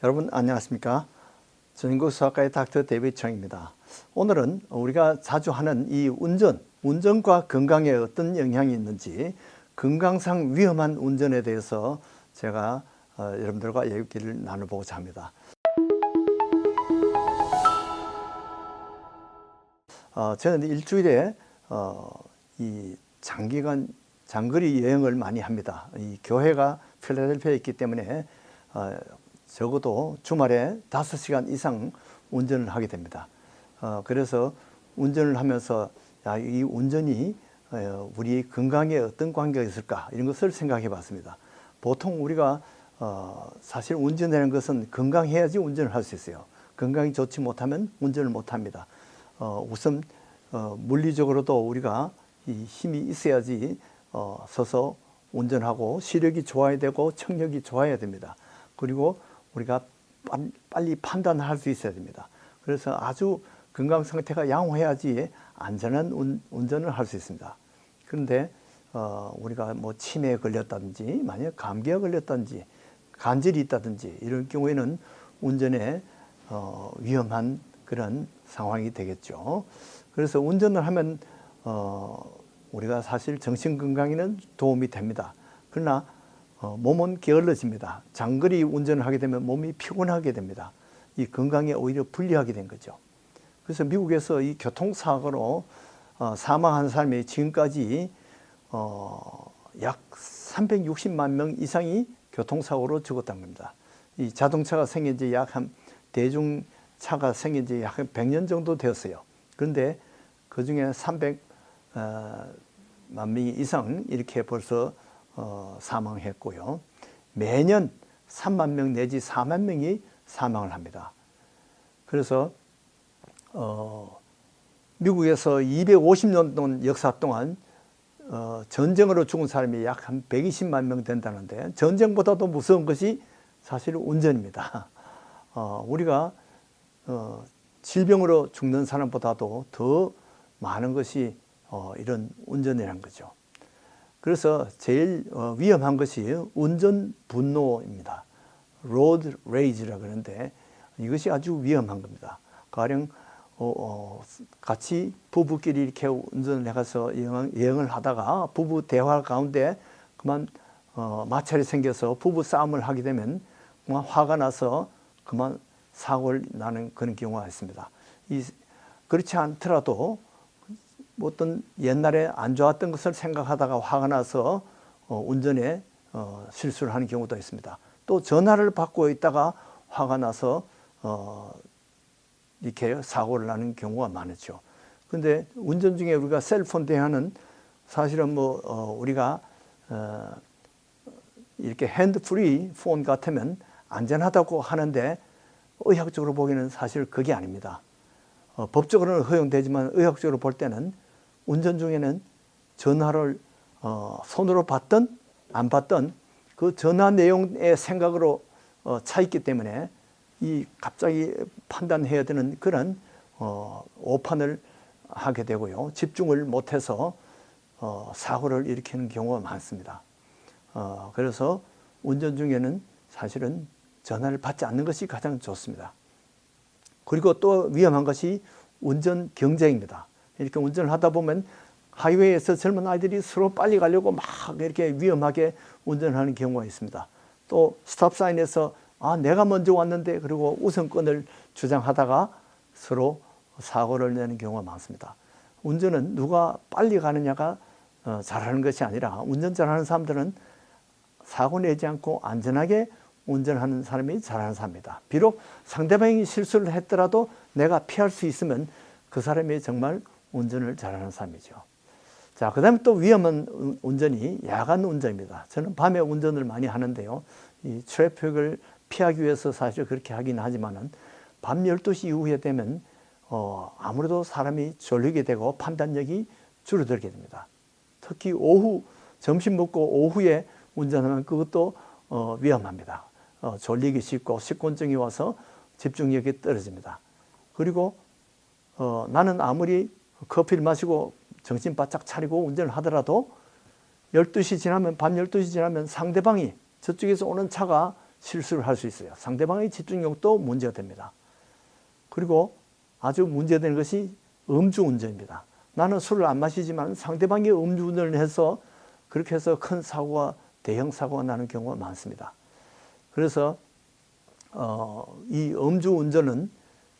여러분 안녕하십니까? 전인국 수학과의 닥터 데이비드 청입니다. 오늘은 우리가 자주 하는 이 운전과 건강에 어떤 영향이 있는지, 건강상 위험한 운전에 대해서 제가 여러분들과 얘기를 나눠보고자 합니다. 저는 일주일에 이 장거리 여행을 많이 합니다. 이 교회가 필라델피아에 있기 때문에 적어도 주말에 5시간 이상 운전을 하게 됩니다. 그래서 운전을 하면서 이 운전이 우리 건강에 어떤 관계가 있을까, 이런 것을 생각해 봤습니다. 보통 우리가 사실 운전하는 것은 건강해야지 운전을 할 수 있어요. 건강이 좋지 못하면 운전을 못 합니다. 우선 물리적으로도 우리가 이 힘이 있어야지 서서 운전하고 시력이 좋아야 되고 청력이 좋아야 됩니다. 그리고 우리가 빨리 판단할 수 있어야 됩니다. 그래서 아주 건강 상태가 양호해야지 안전한 운전을 할 수 있습니다. 그런데 우리가 뭐 치매에 걸렸다든지, 만약 감기에 걸렸다든지, 간질이 있다든지 이런 경우에는 운전에 위험한 그런 상황이 되겠죠. 그래서 운전을 하면 우리가 사실 정신 건강에는 도움이 됩니다. 그러나 몸은 게을러집니다. 장거리 운전을 하게 되면 몸이 피곤하게 됩니다. 이 건강에 오히려 불리하게 된 거죠. 그래서 미국에서 이 교통사고로 사망한 사람이 지금까지 약 360만 명 이상이 교통사고로 죽었다는 겁니다. 이 자동차가 생긴 지 대중차가 생긴 지 약 100년 정도 되었어요. 그런데 그 중에 300만 명 이상 이렇게 벌써 사망했고요. 매년 3만 명 내지 4만 명이 사망을 합니다. 그래서 미국에서 250년 동안 역사 동안 전쟁으로 죽은 사람이 약 한 120만 명 된다는데, 전쟁보다도 무서운 것이 사실 운전입니다. 우리가 질병으로 죽는 사람보다도 더 많은 것이 이런 운전이라는 거죠. 그래서 제일 위험한 것이 운전 분노입니다. 로드 레이지라고 그러는데 이것이 아주 위험한 겁니다. 가령 같이 부부끼리 이렇게 운전을 해가서 여행을 하다가 부부 대화 가운데 그만 마찰이 생겨서 부부 싸움을 하게 되면 그만 화가 나서 그만 사고를 나는 그런 경우가 있습니다. 그렇지 않더라도 어떤 옛날에 안 좋았던 것을 생각하다가 화가 나서 운전에 실수를 하는 경우도 있습니다. 또 전화를 받고 있다가 화가 나서 이렇게 사고를 나는 경우가 많죠. 그런데 운전 중에 우리가 셀폰 대화는 사실은 우리가 이렇게 핸드프리 폰 같으면 안전하다고 하는데, 의학적으로 보기에는 사실 그게 아닙니다. 법적으로는 허용되지만 의학적으로 볼 때는 운전 중에는 전화를 손으로 받든 안 받든 그 전화 내용의 생각으로 차 있기 때문에 이 갑자기 판단해야 되는 그런 오판을 하게 되고요. 집중을 못해서 사고를 일으키는 경우가 많습니다. 그래서 운전 중에는 사실은 전화를 받지 않는 것이 가장 좋습니다. 그리고 또 위험한 것이 운전 경쟁입니다. 이렇게 운전을 하다 보면 하이웨이에서 젊은 아이들이 서로 빨리 가려고 막 이렇게 위험하게 운전하는 경우가 있습니다. 또 스탑사인에서 내가 먼저 왔는데, 그리고 우선권을 주장하다가 서로 사고를 내는 경우가 많습니다. 운전은 누가 빨리 가느냐가 잘하는 것이 아니라, 운전 잘하는 사람들은 사고 내지 않고 안전하게 운전하는 사람이 잘하는 사람입니다. 비록 상대방이 실수를 했더라도 내가 피할 수 있으면 그 사람이 정말 운전을 잘하는 사람이죠. 자, 그 다음에 또 위험한 운전이 야간 운전입니다. 저는 밤에 운전을 많이 하는데요. 이 트래픽을 피하기 위해서 사실 그렇게 하긴 하지만은 밤 12시 이후에 되면 아무래도 사람이 졸리게 되고 판단력이 줄어들게 됩니다. 특히 점심 먹고 오후에 운전하면 그것도 위험합니다. 졸리기 쉽고 식곤증이 와서 집중력이 떨어집니다. 그리고 나는 아무리 커피를 마시고 정신 바짝 차리고 운전을 하더라도 밤 12시 지나면 상대방이, 저쪽에서 오는 차가 실수를 할 수 있어요. 상대방의 집중력도 문제가 됩니다. 그리고 아주 문제되는 것이 음주운전입니다. 나는 술을 안 마시지만 상대방이 음주운전을 해서 그렇게 해서 큰 사고가, 대형 사고가 나는 경우가 많습니다. 그래서 이 음주운전은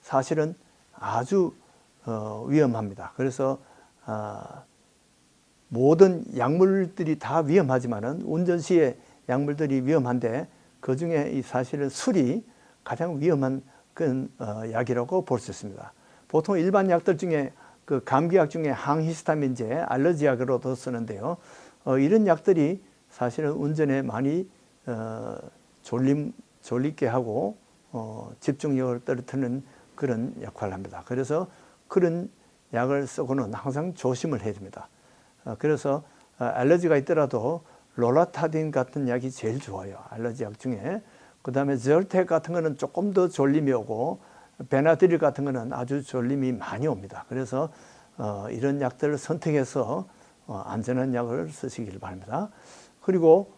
사실은 아주 위험합니다. 그래서 모든 약물들이 다 위험하지만은 운전 시에 약물들이 위험한데 그 중에 이 사실은 술이 가장 위험한 그런 약이라고 볼 수 있습니다. 보통 일반 약들 중에 그 감기약 중에 항히스타민제, 알러지 약으로도 쓰는데요. 이런 약들이 사실은 운전에 많이 졸리게 하고 집중력을 떨어뜨리는 그런 역할을 합니다. 그래서 그런 약을 쓰고는 항상 조심을 해야 됩니다. 그래서 알러지가 있더라도 로라타딘 같은 약이 제일 좋아요. 알러지 약 중에. 그 다음에 절텍 같은 거는 조금 더 졸림이 오고 베나드릴 같은 거는 아주 졸림이 많이 옵니다. 그래서 이런 약들을 선택해서 안전한 약을 쓰시길 바랍니다. 그리고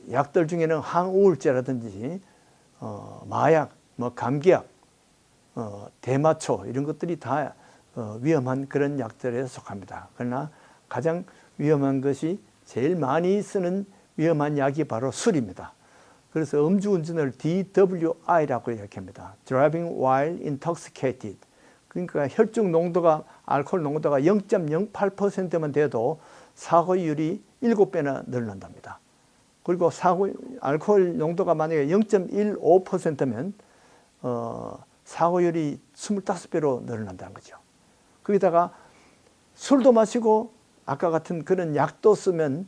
약들 중에는 항우울제라든지 마약, 감기약, 대마초 이런 것들이 다 위험한 그런 약들에 속합니다. 그러나 가장 위험한 것이 제일 많이 쓰는 위험한 약이 바로 술입니다. 그래서 음주운전을 DWI라고 이야기합니다. Driving while intoxicated. 그러니까 혈중 농도가, 알코올 농도가 0.08%만 돼도 사고율이 7배나 늘어난답니다. 그리고 알코올 농도가 만약에 0.15%면 사고율이 25배로 늘어난다는 거죠. 거기다가 술도 마시고 아까 같은 그런 약도 쓰면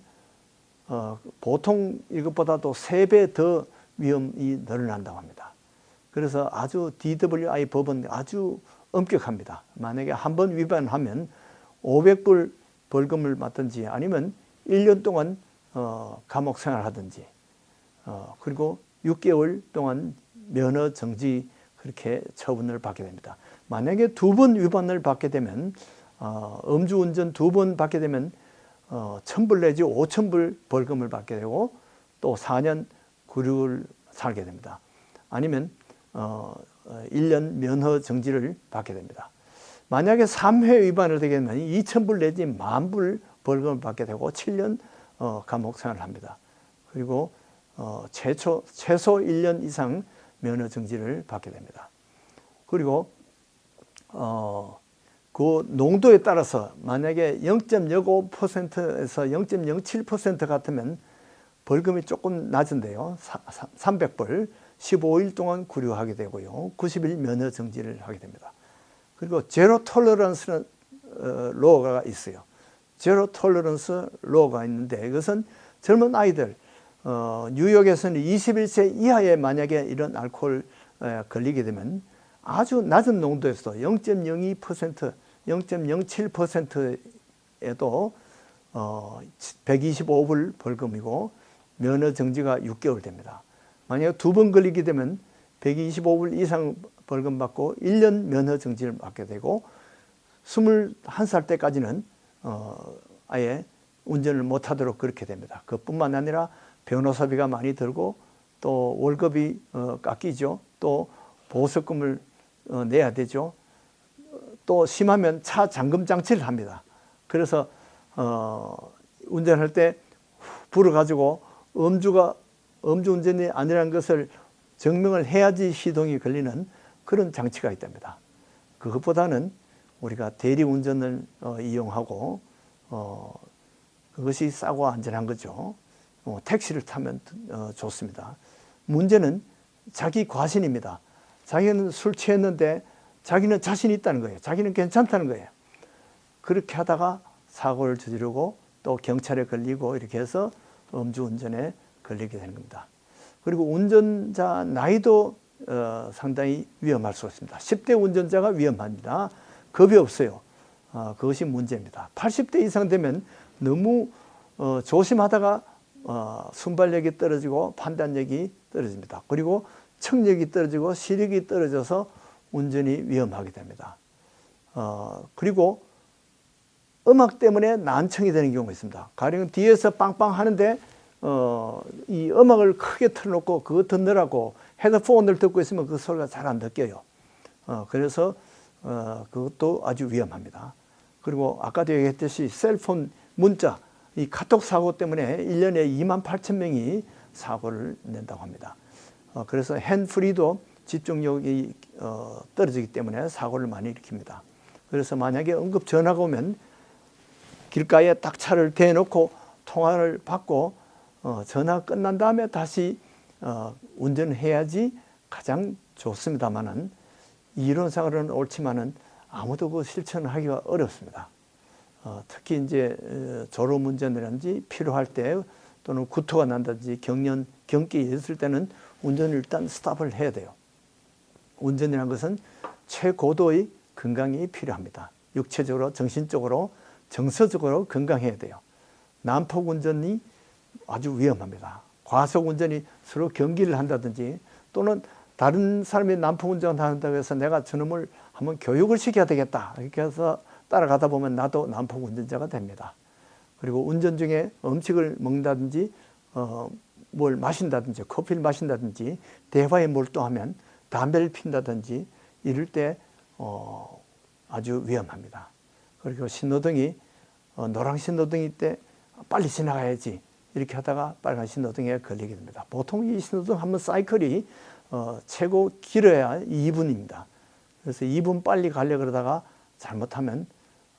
보통 이것보다도 3배 더 위험이 늘어난다고 합니다. 그래서 아주 DWI 법은 아주 엄격합니다. 만약에 한 번 위반하면 500불 벌금을 받든지 아니면 1년 동안 감옥 생활하든지 그리고 6개월 동안 면허 정지 그렇게 처분을 받게 됩니다. 만약에 2번 위반을 받게 되면 음주운전 2번 받게 되면 1,000불 내지 5,000불 벌금을 받게 되고 또 4년 구류를 살게 됩니다. 아니면 1년 면허 정지를 받게 됩니다. 만약에 3회 위반을 되게 되면 2,000불 내지 10,000불 벌금을 받게 되고 7년 감옥 생활을 합니다. 그리고 최소 1년 이상 면허 정지를 받게 됩니다. 그리고 그 농도에 따라서 만약에 0.05%에서 0.07% 같으면 벌금이 조금 낮은데요. 300불, 15일 동안 구류하게 되고요. 90일 면허 정지를 하게 됩니다. 그리고 제로 톨러런스 로가 있어요. 제로 톨러런스 로가 있는데 이것은 젊은 아이들, 뉴욕에서는 21세 이하에 만약에 이런 알코올 걸리게 되면 아주 낮은 농도에서도 0.02%, 0.07%에도 125불 벌금이고 면허 정지가 6개월 됩니다. 만약에 2번 걸리게 되면 125불 이상 벌금 받고 1년 면허 정지를 받게 되고 21살 때까지는 아예 운전을 못하도록 그렇게 됩니다. 그뿐만 아니라 변호사비가 많이 들고 또 월급이 깎이죠. 또 보석금을 내야 되죠. 또 심하면 차 잠금 장치를 합니다. 그래서 운전할 때 불어가지고 음주운전이 아니라는 것을 증명을 해야지 시동이 걸리는 그런 장치가 있답니다. 그것보다는 우리가 대리운전을 이용하고 그것이 싸고 안전한 거죠. 택시를 타면 좋습니다. 문제는 자기 과신입니다. 자기는 술 취했는데 자기는 자신이 있다는 거예요. 자기는 괜찮다는 거예요. 그렇게 하다가 사고를 저지르고 또 경찰에 걸리고 이렇게 해서 음주운전에 걸리게 되는 겁니다. 그리고 운전자 나이도 상당히 위험할 수 있습니다. 10대 운전자가 위험합니다. 겁이 없어요. 그것이 문제입니다. 80대 이상 되면 너무 조심하다가 순발력이 떨어지고 판단력이 떨어집니다. 그리고 청력이 떨어지고 시력이 떨어져서 운전이 위험하게 됩니다. 그리고 음악 때문에 난청이 되는 경우가 있습니다. 가령 뒤에서 빵빵 하는데 이 음악을 크게 틀어놓고 그거 듣느라고 헤드폰을 듣고 있으면 그 소리가 잘 안 느껴요. 그래서 그것도 아주 위험합니다. 그리고 아까도 얘기했듯이 셀폰 문자, 이 카톡 사고 때문에 1년에 28,000명이 사고를 낸다고 합니다. 그래서 핸드프리도 집중력이 떨어지기 때문에 사고를 많이 일으킵니다. 그래서 만약에 응급 전화가 오면 길가에 딱 차를 대놓고 통화를 받고 전화 끝난 다음에 다시 운전해야지 가장 좋습니다만은 이론상으로는 옳지만은 아무도 그 실천하기가 어렵습니다. 특히 이제 졸음운전이라든지 필요할 때 또는 구토가 난다든지 경기 있을 때는 운전을 일단 스탑을 해야 돼요. 운전이라는 것은 최고도의 건강이 필요합니다. 육체적으로, 정신적으로, 정서적으로 건강해야 돼요. 난폭 운전이 아주 위험합니다. 과속 운전이 서로 경기를 한다든지 또는 다른 사람이 난폭 운전을 한다고 해서 내가 저놈을 한번 교육을 시켜야 되겠다. 이렇게 해서 따라가다 보면 나도 난폭 운전자가 됩니다. 그리고 운전 중에 음식을 먹는다든지 뭘 마신다든지 커피를 마신다든지 대화에 몰두하면 담배를 핀다든지 이럴 때 아주 위험합니다. 그리고 신호등이 노란 신호등일 때 빨리 지나가야지 이렇게 하다가 빨간 신호등에 걸리게 됩니다. 보통 이 신호등 한번 사이클이 최고 길어야 2분입니다. 그래서 2분 빨리 가려고 그러다가 잘못하면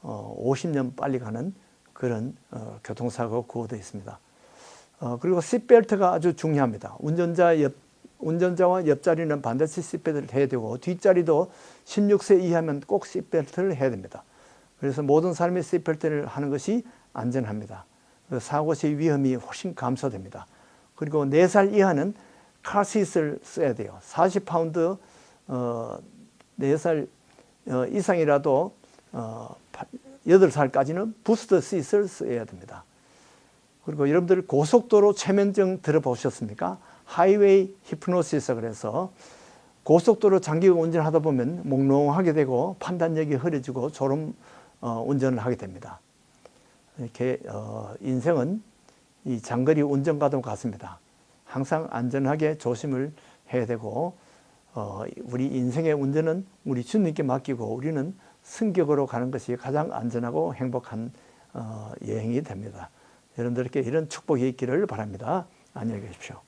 50년 빨리 가는 그런 교통사고가 구호되어 있습니다. 그리고 시트벨트가 아주 중요합니다. 운전자와 옆자리는 반드시 시트벨트를 해야 되고 뒷자리도 16세 이하면 꼭 시트벨트를 해야 됩니다. 그래서 모든 사람이 시트벨트를 하는 것이 안전합니다. 사고 시 위험이 훨씬 감소됩니다. 그리고 4살 이하는 카시트를 써야 돼요. 40파운드 4살 이상이라도 8살까지는 부스터 시트를 써야 됩니다. 그리고 여러분들 고속도로 최면증 들어보셨습니까? 하이웨이 히프노시스 그래서 고속도로 장기간 운전하다 보면 몽롱하게 되고 판단력이 흐려지고 졸음 운전을 하게 됩니다. 이렇게 인생은 이 장거리 운전과도 같습니다. 항상 안전하게 조심을 해야 되고 우리 인생의 운전은 우리 주님께 맡기고 우리는 승격으로 가는 것이 가장 안전하고 행복한 여행이 됩니다. 여러분들께 이런 축복이 있기를 바랍니다. 안녕히 계십시오.